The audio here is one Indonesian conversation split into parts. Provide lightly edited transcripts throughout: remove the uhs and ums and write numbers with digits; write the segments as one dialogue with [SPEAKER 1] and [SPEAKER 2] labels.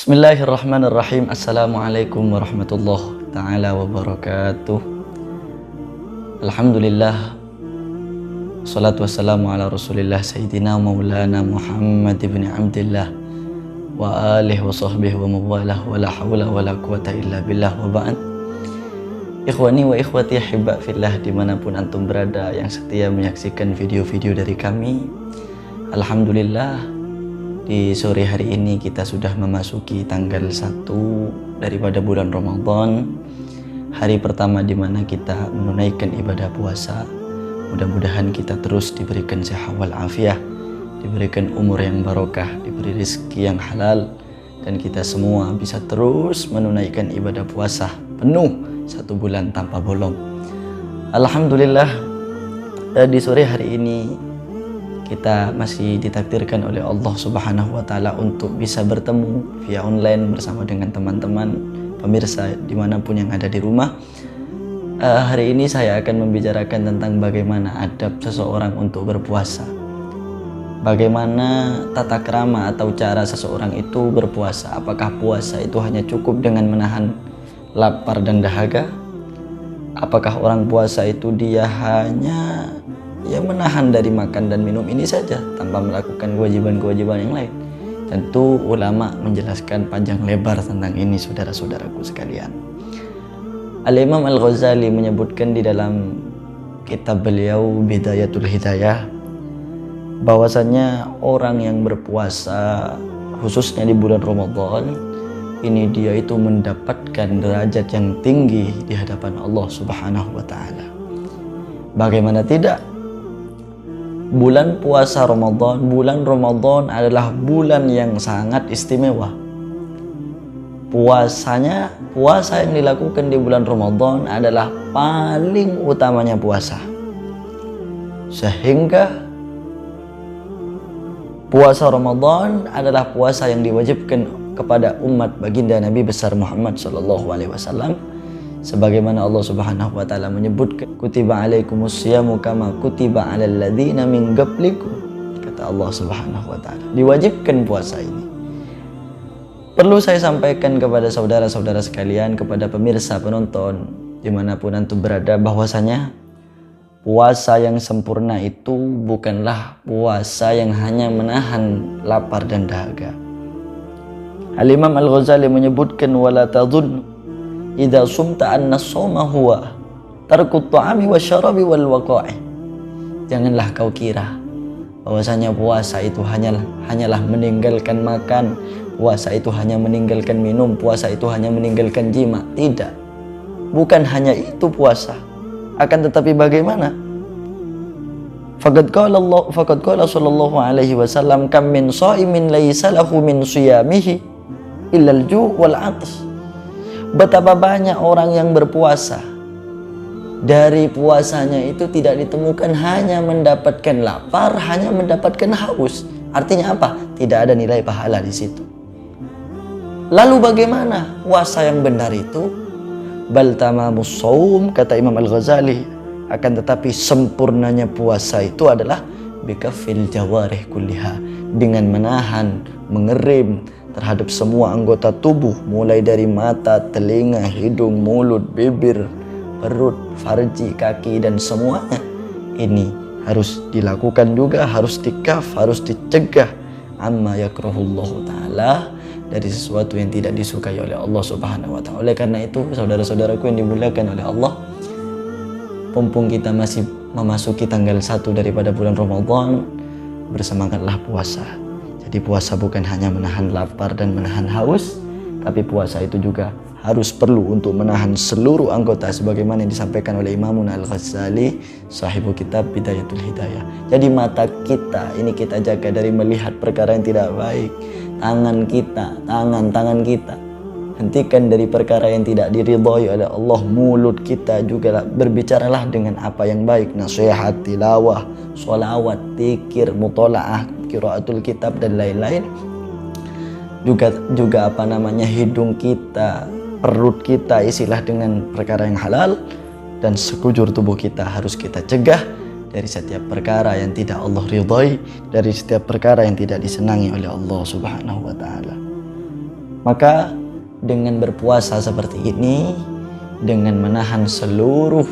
[SPEAKER 1] Bismillahirrahmanirrahim. Assalamualaikum warahmatullahi ta'ala wabarakatuh. Alhamdulillah, salatu wassalamu ala rasulillah Sayyidina Maulana Muhammad ibn Abdillah wa alihi wa sahbihi wa mawalah wa la hawla wa la quwata illa billah wa ba'd. Ikhwani wa ikhwati ahibba fillah, dimanapun antum berada yang setia menyaksikan video-video dari kami, alhamdulillah, di sore hari ini kita sudah memasuki tanggal 1 daripada bulan Ramadan, hari pertama di mana kita menunaikan ibadah puasa. Mudah-mudahan kita terus diberikan sehat wal afiah, diberikan umur yang barokah, diberi rezeki yang halal, dan kita semua bisa terus menunaikan ibadah puasa penuh 1 bulan tanpa bolong. Alhamdulillah, di sore hari ini kita masih ditakdirkan oleh Allah Subhanahu wa Ta'ala untuk bisa bertemu via online bersama dengan teman-teman pemirsa dimanapun yang ada di rumah. Hari ini saya akan membicarakan tentang bagaimana adab seseorang untuk berpuasa, bagaimana tata krama atau cara seseorang itu berpuasa. Apakah puasa itu hanya cukup dengan menahan lapar dan dahaga? Apakah orang puasa itu dia hanya menahan dari makan dan minum ini saja tanpa melakukan kewajiban-kewajiban yang lain? Tentu ulama menjelaskan panjang lebar tentang ini, saudara-saudaraku sekalian. Al-Imam Al-Ghazali menyebutkan di dalam kitab beliau Bidayatul Hidayah bahwasanya orang yang berpuasa khususnya di bulan Ramadan ini dia itu mendapatkan derajat yang tinggi di hadapan Allah Subhanahu wa Ta'ala. Bagaimana tidak? Bulan puasa Ramadan, bulan Ramadan adalah bulan yang sangat istimewa. Puasa yang dilakukan di bulan Ramadan adalah paling utamanya puasa. Sehingga puasa Ramadan adalah puasa yang diwajibkan kepada umat baginda Nabi besar Muhammad SAW. Sebagaimana Allah Subhanahu wa Ta'ala menyebutkan, kutiba alaikumus siyamu kama kutiba alal ladzina min qablikum. Kata Allah Subhanahu wa Ta'ala, diwajibkan puasa ini. Perlu saya sampaikan kepada saudara-saudara sekalian, kepada pemirsa penonton dimanapun antum berada, bahwasanya puasa yang sempurna itu bukanlah puasa yang hanya menahan lapar dan dahaga. Al-Imam Al-Ghazali menyebutkan, wala tadhunnu idza sumta anna shauma huwa tarkut ta'ami wasyarabi wal waqa'i. Janganlah kau kira bahwasanya puasa itu hanyalah meninggalkan makan, puasa itu hanya meninggalkan minum, puasa itu hanya meninggalkan jima. Tidak, bukan hanya itu puasa. Akan tetapi bagaimana? Faqad qala sallallahu alaihi wasallam, kam min shaimin laisa lahu min shiyamihi illa al-ju' wal 'atash. Betapa banyak orang yang berpuasa, dari puasanya itu tidak ditemukan hanya mendapatkan lapar, hanya mendapatkan haus. Artinya apa? Tidak ada nilai pahala di situ. Lalu bagaimana puasa yang benar itu? Bal tamamus shaum, kata Imam Al-Ghazali, akan tetapi sempurnanya puasa itu adalah bikaffil jawarih kulliha, dengan menahan, mengerem terhadap semua anggota tubuh, mulai dari mata, telinga, hidung, mulut, bibir, perut, farji, kaki, dan semuanya. Ini harus dilakukan juga, harus dikaf, harus dicegah amma yakrahullahu ta'ala, dari sesuatu yang tidak disukai oleh Allah Subhanahu wa Ta'ala. Oleh karena itu, saudara-saudaraku yang dimuliakan oleh Allah, mumpung kita masih memasuki tanggal 1 daripada bulan Ramadan, bersemangatlah puasa. Jadi puasa bukan hanya menahan lapar dan menahan haus, tapi puasa itu juga harus perlu untuk menahan seluruh anggota, sebagaimana yang disampaikan oleh Imamun Al-Ghazali, sahibu kitab Bidayatul Hidayah. Jadi mata kita ini kita jaga dari melihat perkara yang tidak baik. Tangan kita hentikan dari perkara yang tidak diridhai oleh Allah. Mulut kita juga berbicaralah dengan apa yang baik, nasihat, tilawah, sholawat, zikir, mutolaah, qiraatul kitab, dan lain-lain. Juga hidung kita, perut kita isilah dengan perkara yang halal, dan sekujur tubuh kita harus kita cegah dari setiap perkara yang tidak Allah ridhai, dari setiap perkara yang tidak disenangi oleh Allah Subhanahu wa Ta'ala. Maka dengan berpuasa seperti ini, dengan menahan seluruh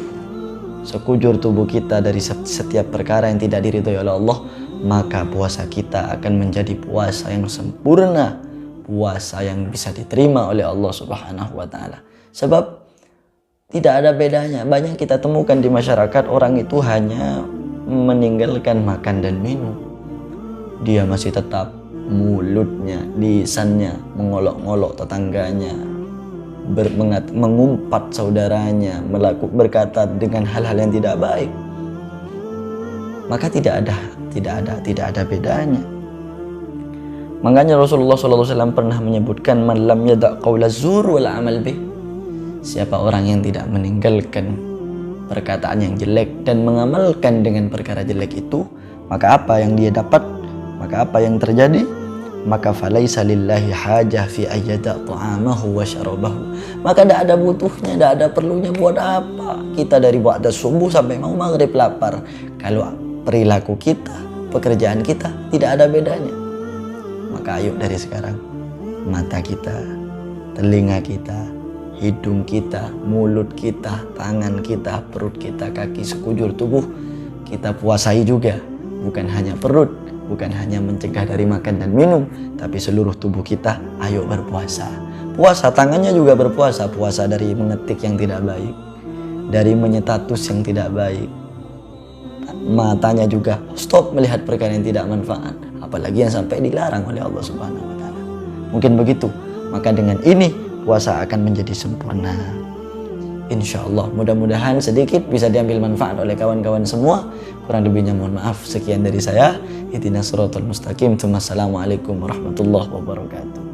[SPEAKER 1] sekujur tubuh kita dari setiap perkara yang tidak diridhoi oleh Allah, maka puasa kita akan menjadi puasa yang sempurna, puasa yang bisa diterima oleh Allah Subhanahu wa taala. Sebab tidak ada bedanya. Banyak kita temukan di masyarakat orang itu hanya meninggalkan makan dan minum. Dia masih tetap mulutnya, lisannya mengolok-olok tetangganya, mengumpat saudaranya, berkata dengan hal-hal yang tidak baik. Maka tidak ada bedanya. Makanya Rasulullah SAW pernah menyebutkan, man lam yada' qawla zur wal amal bih. Siapa orang yang tidak meninggalkan perkataan yang jelek dan mengamalkan dengan perkara jelek itu, maka apa yang dia dapat? Maka apa yang terjadi? Maka falaisa lillahi hajah fi ayyada ta'amahu wa syarabahu. Maka tidak ada butuhnya, tidak ada perlunya buat apa kita dari ba'da subuh sampai mau maghrib lapar, kalau perilaku kita, pekerjaan kita tidak ada bedanya. Maka ayo dari sekarang, mata kita, telinga kita, hidung kita, mulut kita, tangan kita, perut kita, kaki, sekujur tubuh kita puasai juga. Bukan hanya perut, bukan hanya mencegah dari makan dan minum, tapi seluruh tubuh kita ayo berpuasa. Puasa tangannya juga berpuasa, puasa dari mengetik yang tidak baik, dari menyetatus yang tidak baik. Matanya juga stop melihat perkara yang tidak manfaat, apalagi yang sampai dilarang oleh Allah Subhanahu wa taala. Mungkin begitu. Maka dengan ini puasa akan menjadi sempurna. Insya Allah, mudah-mudahan sedikit bisa diambil manfaat oleh kawan-kawan semua. Kurang lebihnya mohon maaf. Sekian dari saya. Ihdinas siratal mustaqim. Assalamualaikum warahmatullahi wabarakatuh.